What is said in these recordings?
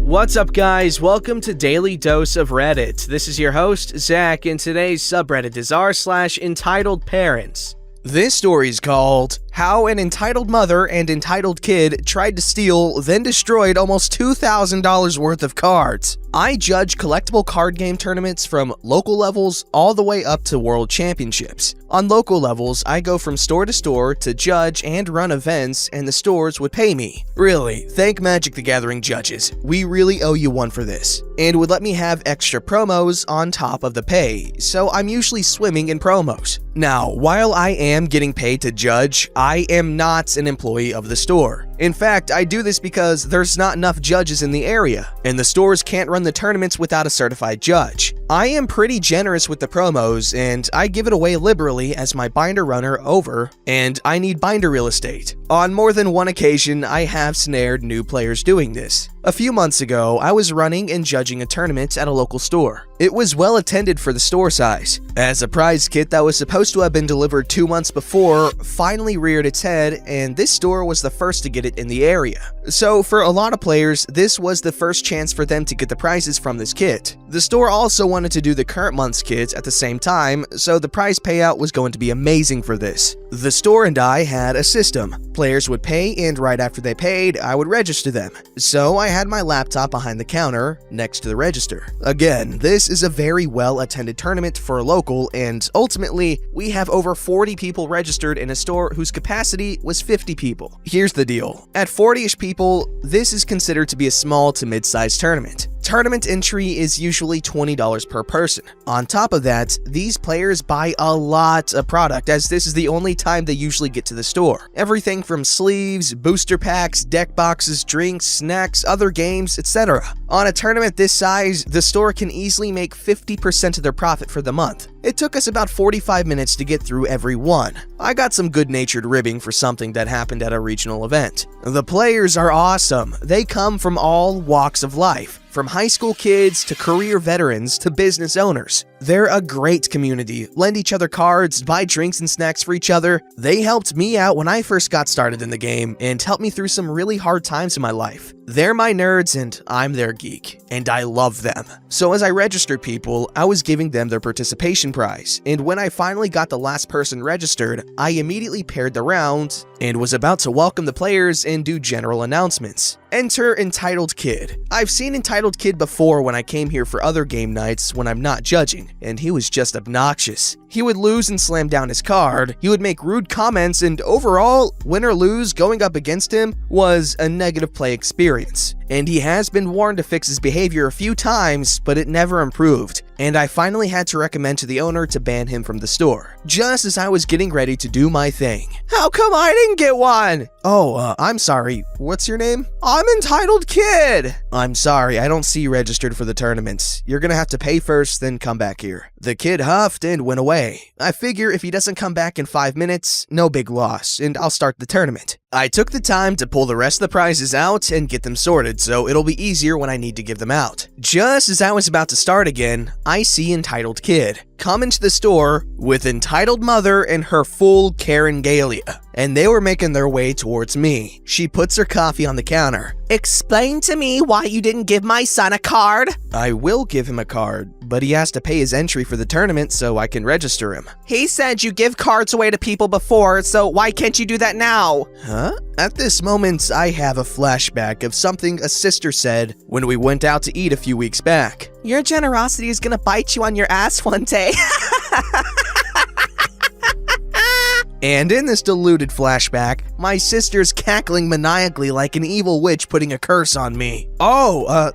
What's up, guys? Welcome to Daily Dose of Reddit. This is your host, Zach, and today's subreddit is r/EntitledParents. This story is called How an Entitled Mother and Entitled Kid Tried to Steal, then Destroyed Almost $2,000 Worth of Cards. I judge collectible card game tournaments from local levels all the way up to world championships. On local levels, I go from store to store to judge and run events, and the stores would pay me. Really, thank Magic the Gathering judges. We really owe you one for this. And would let me have extra promos on top of the pay, so I'm usually swimming in promos. Now, while I am getting paid to judge, I am not an employee of the store. In fact, I do this because there's not enough judges in the area, and the stores can't run the tournaments without a certified judge. I am pretty generous with the promos, and I give it away liberally as my binder runner over, and I need binder real estate. On more than one occasion, I have snared new players doing this. A few months ago, I was running and judging a tournament at a local store. It was well attended for the store size, as a prize kit that was supposed to have been delivered 2 months before finally reared its head, and this store was the first to get it in the area. So for a lot of players, this was the first chance for them to get the prizes from this kit. The store also wanted to do the current month's kit at the same time, so the prize payout was going to be amazing for this. The store and I had a system. Players would pay, and right after they paid, I would register them. So I had my laptop behind the counter next to the register. Again, this is a very well-attended tournament for a local, and ultimately, we have over 40 people registered in a store whose capacity was 50 people. Here's the deal. At 40-ish people, this is considered to be a small to mid-sized tournament. Tournament entry is usually $20 per person. On top of that, these players buy a lot of product, as this is the only time they usually get to the store. Everything from sleeves, booster packs, deck boxes, drinks, snacks, other games, etc. On a tournament this size, the store can easily make 50% of their profit for the month. It took us about 45 minutes to get through every one. I got some good-natured ribbing for something that happened at a regional event. The players are awesome. They come from all walks of life, from high school kids to career veterans to business owners. They're a great community, lend each other cards, buy drinks and snacks for each other. They helped me out when I first got started in the game and helped me through some really hard times in my life. They're my nerds and I'm their geek, and I love them. So as I registered people, I was giving them their participation prize, and when I finally got the last person registered, I immediately paired the round and was about to welcome the players and do general announcements. Enter Entitled Kid. I've seen Entitled Kid before when I came here for other game nights when I'm not judging, and he was just obnoxious. He would lose and slam down his card, he would make rude comments, and overall, win or lose, going up against him was a negative play experience. And he has been warned to fix his behavior a few times, but it never improved, and I finally had to recommend to the owner to ban him from the store, just as I was getting ready to do my thing. How come I didn't get one? Oh, I'm sorry, what's your name? I'm Entitled Kid! I'm sorry, I don't see you registered for the tournaments. You're gonna have to pay first, then come back here. The kid huffed and went away. I figure if he doesn't come back in 5 minutes, no big loss, and I'll start the tournament. I took the time to pull the rest of the prizes out and get them sorted, so it'll be easier when I need to give them out. Just as I was about to start again, I see Entitled Kid come into the store with Entitled Mother and her full Karen Galia, and they were making their way towards me. She puts her coffee on the counter. Explain to me why you didn't give my son a card. I will give him a card, but he has to pay his entry for the tournament so I can register him. He said you give cards away to people before, so why can't you do that now? Huh? At this moment, I have a flashback of something a sister said when we went out to eat a few weeks back. Your generosity is gonna bite you on your ass one day. And in this deluded flashback, my sister's cackling maniacally like an evil witch putting a curse on me. Oh,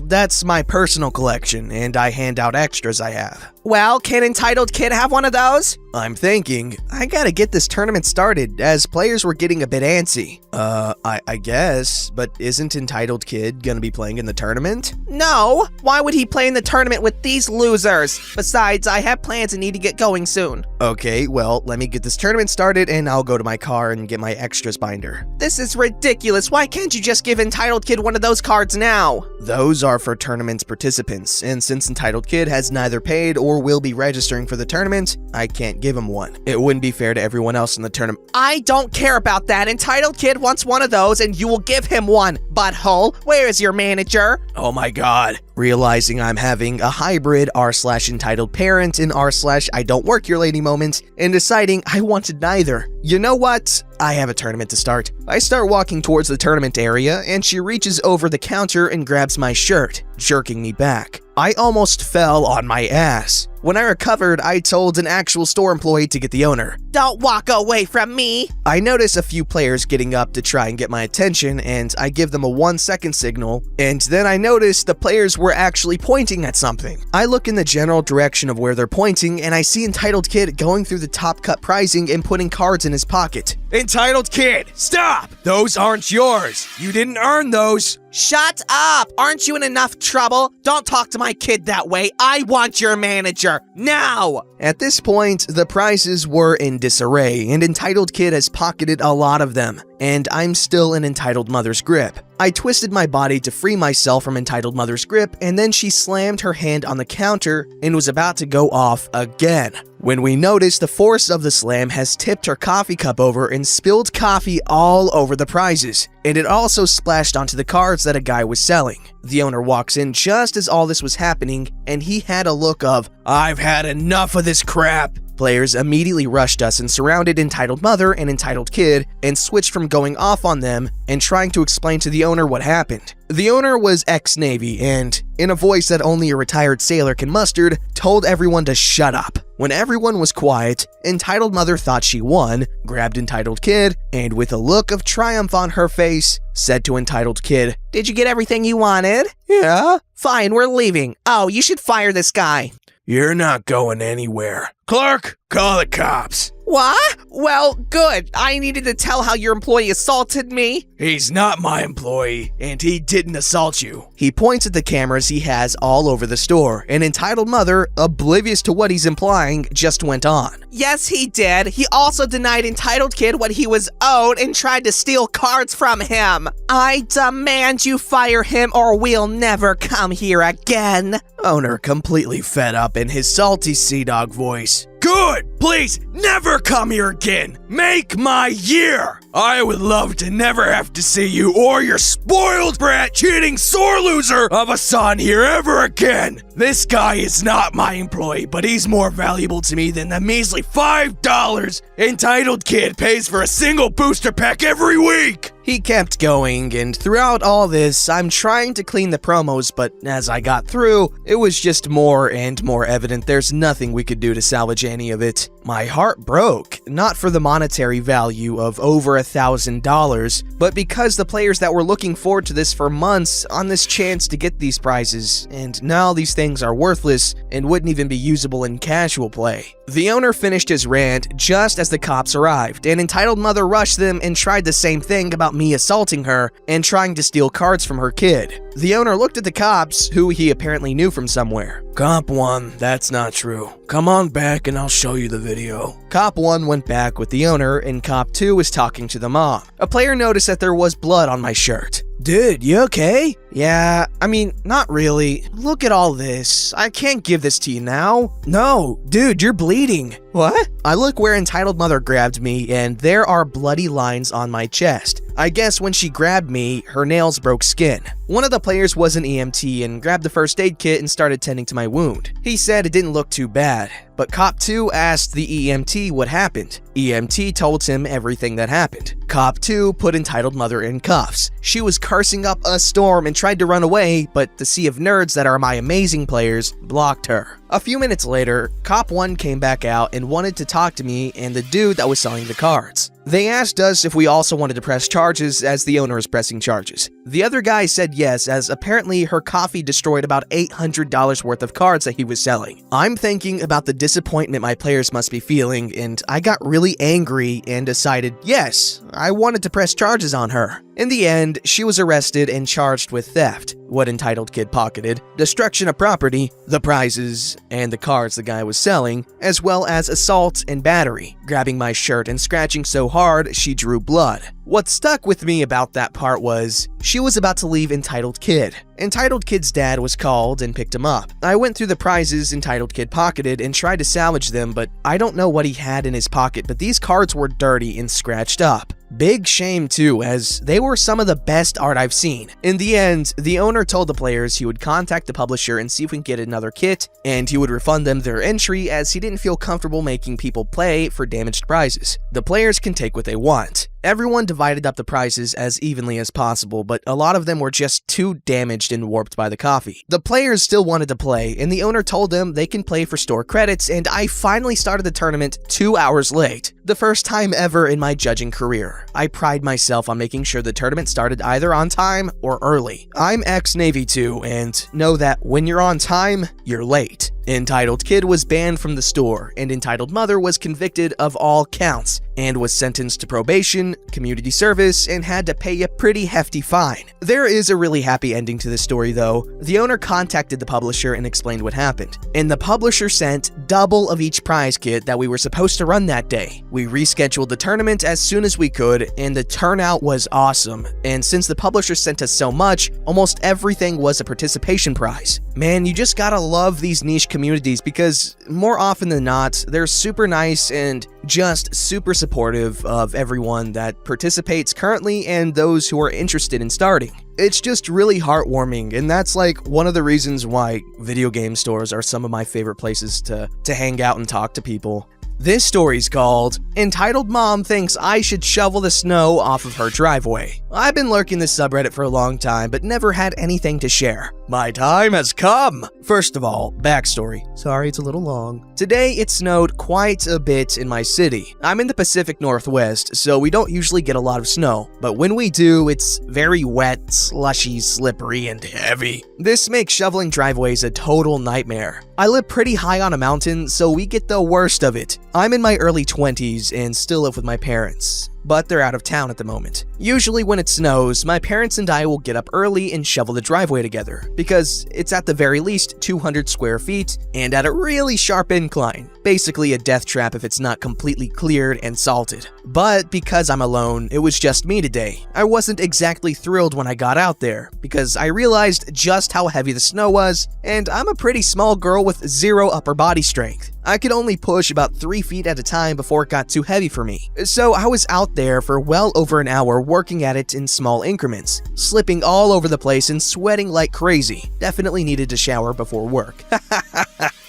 that's my personal collection, and I hand out extras I have. Well, can Entitled Kid have one of those? I'm thinking, I gotta get this tournament started, as players were getting a bit antsy. I guess, but isn't Entitled Kid gonna be playing in the tournament? No! Why would he play in the tournament with these losers? Besides, I have plans and need to get going soon. Okay, well, let me get this tournament started and I'll go to my car and get my extras binder. This is ridiculous. Why can't you just give Entitled Kid one of those cards now? Those are for tournament participants, and since Entitled Kid has neither paid or or will be registering for the tournament, I can't give him one. It wouldn't be fair to everyone else in the tournament. I don't care about that. Entitled Kid wants one of those and you will give him one. Butthole, where is your manager? Oh my god. Realizing I'm having a hybrid r/entitled parent and r/I don't work here lady moment, and deciding I wanted neither. You know what? I have a tournament to start. I start walking towards the tournament area, and she reaches over the counter and grabs my shirt, jerking me back. I almost fell on my ass. When I recovered, I told an actual store employee to get the owner. Don't walk away from me! I notice a few players getting up to try and get my attention, and I give them a 1-second signal, and then I notice the players were actually pointing at something. I look in the general direction of where they're pointing, and I see Entitled Kid going through the top cut pricing and putting cards in his pocket. Entitled Kid, stop! Those aren't yours. You didn't earn those. Shut up! Aren't you in enough trouble? Don't talk to my kid that way. I want your manager, now! At this point, the prizes were in disarray, and Entitled Kid has pocketed a lot of them, and I'm still in Entitled Mother's grip. I twisted my body to free myself from Entitled Mother's grip, and then she slammed her hand on the counter and was about to go off again. When we noticed the force of the slam has tipped her coffee cup over and spilled coffee all over the prizes, and it also splashed onto the cards that a guy was selling. The owner walks in just as all this was happening, and he had a look of, I've had enough of this crap. Players immediately rushed us and surrounded Entitled Mother and Entitled Kid and switched from going off on them and trying to explain to the owner what happened. The owner was ex-Navy and, in a voice that only a retired sailor can muster, told everyone to shut up. When everyone was quiet, Entitled Mother thought she won, grabbed Entitled Kid, and with a look of triumph on her face, said to Entitled Kid, Did you get everything you wanted? Yeah. Fine, we're leaving. Oh, you should fire this guy. You're not going anywhere. Clerk, call the cops. What? Well, good. I needed to tell how your employee assaulted me. He's not my employee, and he didn't assault you. He points at the cameras he has all over the store, and Entitled Mother, oblivious to what he's implying, just went on. Yes, he did. He also denied Entitled Kid what he was owed and tried to steal cards from him. I demand you fire him or we'll never come here again. Owner completely fed up in his salty sea dog voice. Good! Please, never come here again! Make my year! I would love to never have to see you or your spoiled brat cheating sore loser of a son here ever again! This guy is not my employee, but he's more valuable to me than the measly $5 Entitled Kid pays for a single booster pack every week! He kept going, and throughout all this, I'm trying to clean the promos, but as I got through, it was just more and more evident there's nothing we could do to salvage any of it. My heart broke, not for the monetary value of over $1,000, but because the players that were looking forward to this for months on this chance to get these prizes, and now these things are worthless and wouldn't even be usable in casual play. The owner finished his rant just as the cops arrived, and Entitled Mother rushed them and tried the same thing about me assaulting her and trying to steal cards from her kid. The owner looked at the cops, who he apparently knew from somewhere. Cop 1, that's not true. Come on back and I'll show you the video. Cop 1 went back with the owner, and Cop 2 was talking to the mom. A player noticed that there was blood on my shirt. Dude, you okay? Yeah, I mean, not really. Look at all this. I can't give this to you now. No, dude, you're bleeding. What? I look where Entitled Mother grabbed me, and there are bloody lines on my chest. I guess when she grabbed me, her nails broke skin. One of the players was an EMT and grabbed the first aid kit and started tending to my wound. He said it didn't look too bad, but Cop 2 asked the EMT what happened. EMT told him everything that happened. Cop 2 put Entitled Mother in cuffs. She was cursing up a storm and tried to run away, but the sea of nerds that are my amazing players blocked her. A few minutes later, Cop 1 came back out and wanted to talk to me and the dude that was selling the cards. They asked us if we also wanted to press charges as the owner is pressing charges. The other guy said yes, as apparently her coffee destroyed about $800 worth of cards that he was selling. I'm thinking about the disappointment my players must be feeling, and I got really angry and decided, yes, I wanted to press charges on her. In the end, she was arrested and charged with theft, what Entitled Kid pocketed, destruction of property, the prizes, and the cards the guy was selling, as well as assault and battery, grabbing my shirt and scratching so hard she drew blood. What stuck with me about that part was, she was about to leave Entitled Kid. Entitled Kid's dad was called and picked him up. I went through the prizes Entitled Kid pocketed and tried to salvage them, but I don't know what he had in his pocket, but these cards were dirty and scratched up. Big shame too, as they were some of the best art I've seen. In the end, the owner told the players he would contact the publisher and see if we can get another kit, and he would refund them their entry as he didn't feel comfortable making people play for damaged prizes. The players can take what they want. Everyone divided up the prizes as evenly as possible, but a lot of them were just too damaged and warped by the coffee. The players still wanted to play, and the owner told them they can play for store credits, and I finally started the tournament 2 hours late. The first time ever in my judging career. I pride myself on making sure the tournament started either on time or early. I'm ex-Navy too, and know that when you're on time, you're late. Entitled Kid was banned from the store, and Entitled Mother was convicted of all counts, and was sentenced to probation, community service, and had to pay a pretty hefty fine. There is a really happy ending to this story though. The owner contacted the publisher and explained what happened, and the publisher sent double of each prize kit that we were supposed to run that day. We rescheduled the tournament as soon as we could, and the turnout was awesome, and since the publisher sent us so much, almost everything was a participation prize. Man, you just gotta love these niche communities because more often than not, they're super nice and just super supportive of everyone that participates currently and those who are interested in starting. It's just really heartwarming, and that's like one of the reasons why video game stores are some of my favorite places to hang out and talk to people. This story's called, Entitled Mom Thinks I Should Shovel the Snow Off of Her Driveway. I've been lurking this subreddit for a long time, but never had anything to share. My time has come! First of all, backstory. Sorry it's a little long. Today it snowed quite a bit in my city. I'm in the Pacific Northwest, so we don't usually get a lot of snow, but when we do, it's very wet, slushy, slippery, and heavy. This makes shoveling driveways a total nightmare. I live pretty high on a mountain, so we get the worst of it. I'm in my early 20s and still live with my parents, but they're out of town at the moment. Usually when it snows, my parents and I will get up early and shovel the driveway together, because it's at the very least 200 square feet and at a really sharp incline. Basically a death trap if it's not completely cleared and salted. But because I'm alone, it was just me today. I wasn't exactly thrilled when I got out there, because I realized just how heavy the snow was, and I'm a pretty small girl with zero upper body strength. I could only push about 3 feet at a time before it got too heavy for me. So I was out there for well over an hour working at it in small increments, slipping all over the place and sweating like crazy. Definitely needed to shower before work.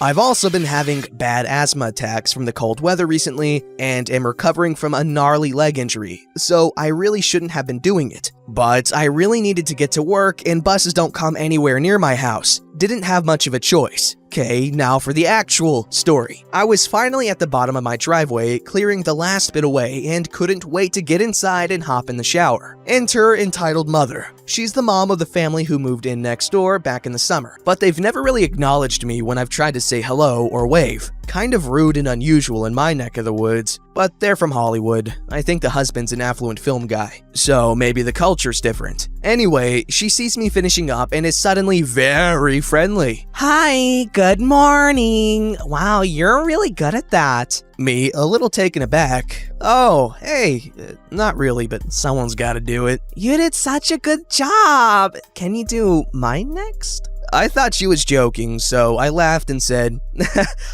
I've also been having bad asthma attacks from the cold weather recently and am recovering from a gnarly leg injury, so I really shouldn't have been doing it. But I really needed to get to work and buses don't come anywhere near my house. Didn't have much of a choice. Okay, now for the actual story. I was finally at the bottom of my driveway, clearing the last bit away, and couldn't wait to get inside and hop in the shower. Enter Entitled Mother. She's the mom of the family who moved in next door back in the summer, but they've never really acknowledged me when I've tried to say hello or wave. Kind of rude and unusual in my neck of the woods, but they're from Hollywood. I think the husband's an affluent film guy, so maybe the culture's different. Anyway, she sees me finishing up and is suddenly very friendly. Hi, good morning. Wow, you're really good at that. Me, a little taken aback. Oh, hey, not really, but someone's gotta do it. You did such a good job. Can you do mine next? I thought she was joking, so I laughed and said,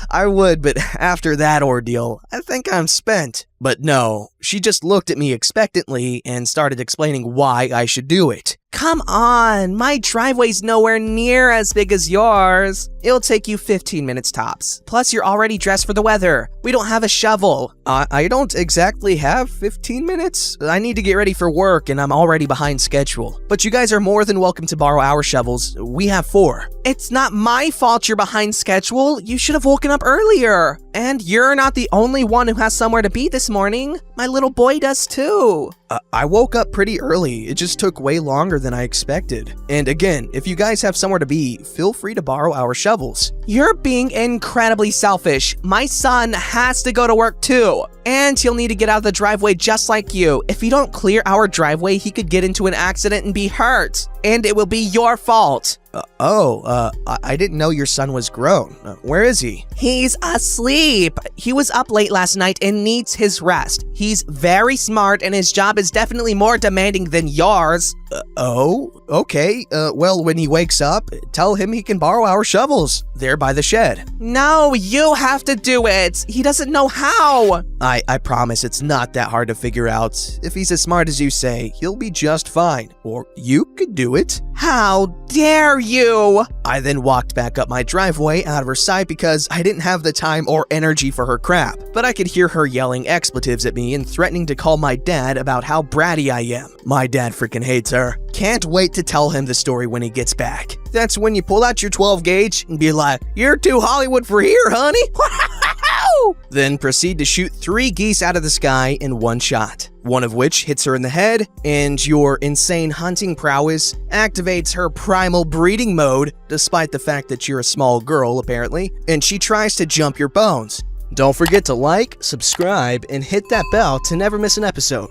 I would, but after that ordeal, I think I'm spent. But no, she just looked at me expectantly and started explaining why I should do it. Come on, my driveway's nowhere near as big as yours. It'll take you 15 minutes tops. Plus, you're already dressed for the weather. We don't have a shovel. I don't exactly have 15 minutes. I need to get ready for work and I'm already behind schedule. But you guys are more than welcome to borrow our shovels. We have 4. It's not my fault you're behind schedule. You should have woken up earlier. And you're not the only one who has somewhere to be this morning. My little boy does too. I woke up pretty early. It just took way longer than I expected. And again, if you guys have somewhere to be, feel free to borrow our shovels. You're being incredibly selfish. My son has to go to work too. And he'll need to get out of the driveway just like you. If you don't clear our driveway, he could get into an accident and be hurt. And it will be your fault. I didn't know your son was grown. Where is he? He's asleep. He was up late last night and needs his rest. He's very smart and his job is definitely more demanding than yours. Okay. Well, when he wakes up, tell him he can borrow our shovels. They're by the shed. No, you have to do it. He doesn't know how. I promise it's not that hard to figure out. If he's as smart as you say, he'll be just fine. Or you could do it. How dare you? I then walked back up my driveway out of her sight because I didn't have the time or energy for her crap. But I could hear her yelling expletives at me and threatening to call my dad about how bratty I am. My dad freaking hates her. Can't wait to tell him the story when he gets back. That's when you pull out your 12 gauge and be like, "You're too Hollywood for here, honey." Then proceed to shoot 3 geese out of the sky in one shot, one of which hits her in the head, and your insane hunting prowess activates her primal breeding mode, despite the fact that you're a small girl, apparently, and she tries to jump your bones. Don't forget to like, subscribe, and hit that bell to never miss an episode.